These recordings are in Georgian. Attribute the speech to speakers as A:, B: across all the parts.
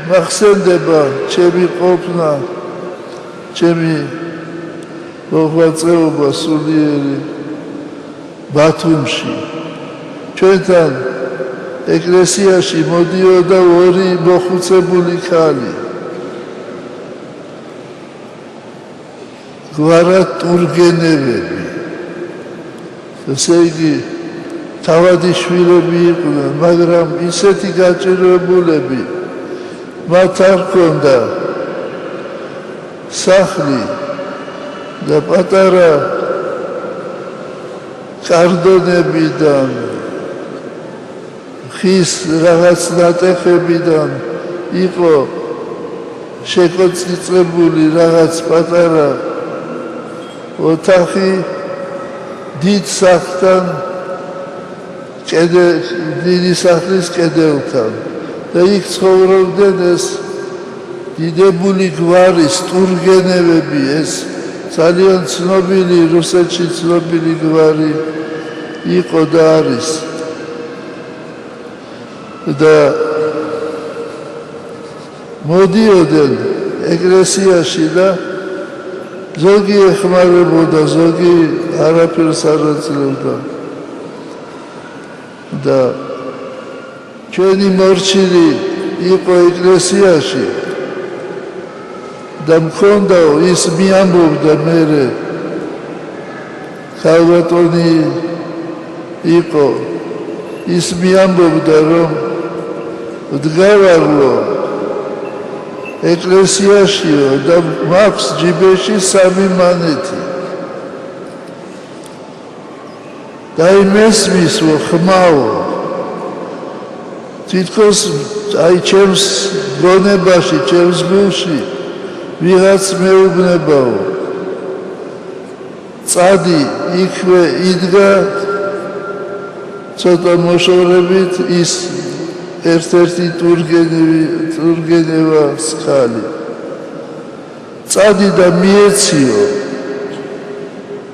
A: მახსენდება ჩემი ყოფნა, ჩემი მოღვაწეობა სულიერი ბათუმში. ჩვენთან ეკლესიაში მოდიოდა ორი მოხუცებული ქალი. გვარად ტურგენევები. ესე იგი თავადი შვილები იყვნენ, მაგრამ ისეთი გაჭირვებულები მათ არ ჰქონდა სახლი და პატარა კარდონებიდან, ხის რაღაც ნატეხებიდან იყო შეკოწიწებული რაღაც პატარა ოთახი დიდ სახლთან, დიდი სახლის კედელთან და იქ ცხოვრობდნენ ეს დიდებული გვარის ტურგენევები, ეს ძალიან ცნობილი, რუსეთში ცნობილი გვარი იყო და არის. და მოდიოდნენ ეკლესიაში და ზოგი ეხმარებოდა, ზოგი არაფერს არ აძლევდა. და ჩვენი მორჩილი იყო ეკლესიაში და მქონდა ის მიამბობდა მერე ქალბატონი იყო, ის მიამბობდა რომ დგავარლო ეკლესიაშიო და მაქვს ჯიბეში 3 მანეთი. და იმესმისო ხმაო თითქოს აი ჩემს გონებაში, ჩემს გულში ვიღაც მეუბნებაო. წადი იქვე იდგა ცოტა მოშორებით ის ერთ-ერთი ტურგენევა სქალი. წადი და მიეციო,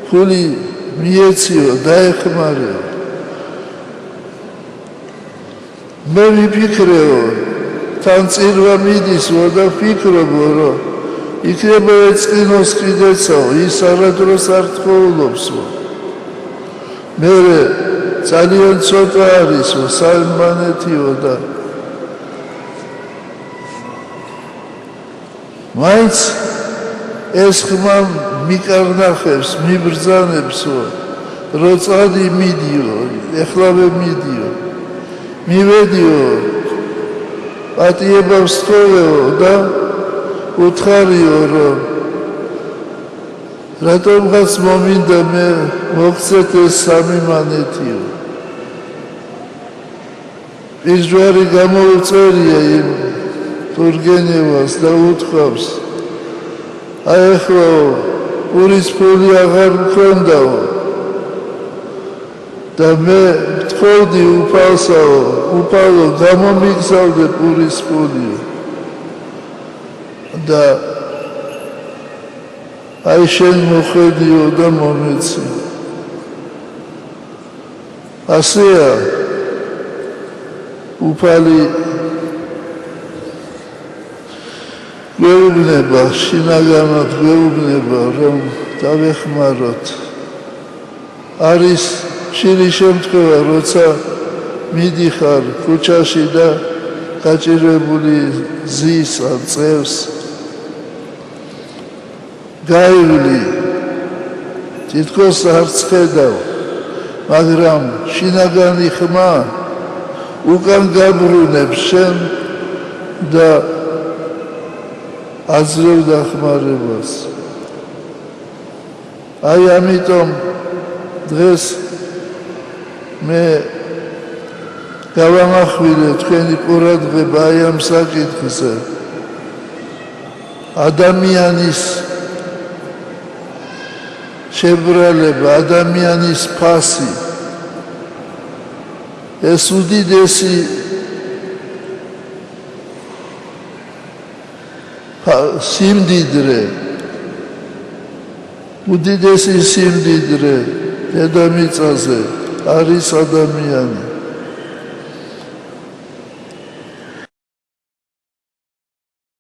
A: ფული მიეციო, დაეხმარეო. მე ვიფიქრეო, თან წირვა მიდისო და ვფიქრობო, რომ იქნება ეწყინოს კიდეცაო, ის არადროს არ თხოვლობსო. მე ძალიან ცოტა არისო, 3 მანეთიო და მაინც ეს ხმა მიკარნახებს, მიბრძანებსო, რომ წადი მიდიო, ეხლავე მიდიო. მივედიო, პატიებას თხოვეო და უთხარიო, რომ რატომღაც მომინდა მე მოგცეთ ეს 3 მანეთიო. პირჯვარი გამოუწერია იმ ტურგენევას და უთქვამს, აი ეხლაო, პურის ფული აღარ მქონდაო და მე მთხოვდი უფალსაო, უფალო გამომიგზავნე პურის ფულიო. და აი შენ მოხვედიო და მომეცი. ასეა უფალი გვეუბნება, შინაგანად გვეუბნება, რომ დავეხმაროთ. არის ხშირი შემთხვევა, როცა მიდიხარ ქუჩაში და გაჭირვებული ზის ან წევს გაივლი, თითქოს არ წხედავ, მაგრამ შინაგანი ხმა უკან გაბრუნებს შენ და აძლევ დახმარებას. აი ამიტომ დღეს მე გავამახვილე თქვენი ყურადღება აი ამ საკითხზე. ადამიანის შებრალება, ადამიანის ფასი, ეს უდიდესი სიმდიდრე, უდიდესი სიმდიდრე დედამიწაზე არის ადამიანი.